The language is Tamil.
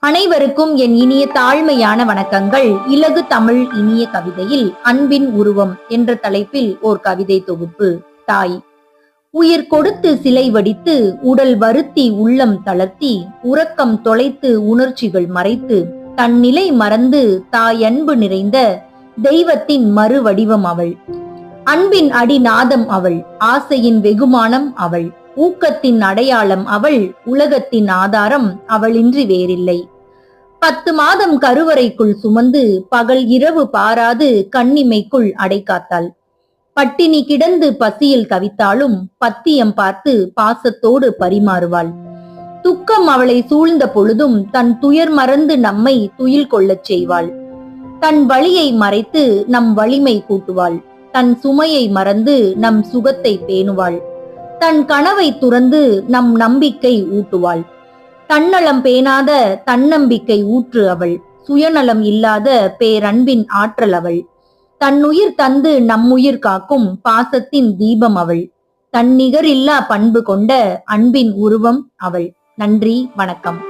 அனைவருக்கும் என் இனிய தாழ்மையான வணக்கங்கள். இலகு தமிழ் இனிய கவிதையில் அன்பின் உருவம் என்ற தலைப்பில் ஓர் கவிதை தொகுப்பு. தாய் உயிர் கொடுத்து சிலை வடித்து, உடல் வருத்தி உள்ளம் தளர்த்தி, உறக்கம் தொலைத்து உணர்ச்சிகள் மறைத்து, தன் நிலை மறந்து தாய் அன்பு நிறைந்த தெய்வத்தின் மறு வடிவம் அவள். அன்பின் அடிநாதம் அவள், ஆசையின் வெகுமானம் அவள், ஊக்கத்தின் அடையாளம் அவள், உலகத்தின் ஆதாரம் அவளின்றி வேறில்லை. 10 மாதம் கருவறைக்குள் சுமந்து பகல் இரவு பாராது கண்ணிமைக்குள் அடைக்காத்தாள். பட்டினி கிடந்து பசியில் தவித்தாலும் பத்தியம் பார்த்து பாசத்தோடு பரிமாறுவாள். துக்கம் அவளை சூழ்ந்த பொழுதும் தன் துயர் மறந்து நம்மை துயில் கொள்ளச் செய்வாள். தன் வலியை மறைத்து நம் வலிமை கூட்டுவாள். தன் சுமையை மறந்து நம் சுகத்தை பேணுவாள். தன் கனவை துறந்து நம் நம்பிக்கை ஊட்டுவாள். தன்னலம் பேணாத தன்னம்பிக்கை ஊற்று அவள். சுயநலம் இல்லாத பேரன்பின் ஆற்றல் அவள். தன்னுயிர் தந்து நம்முயிர் காக்கும் பாசத்தின் தீபம் அவள். தன்னிகரில்லா பண்பு கொண்ட அன்பின் உருவம் அவள். நன்றி, வணக்கம்.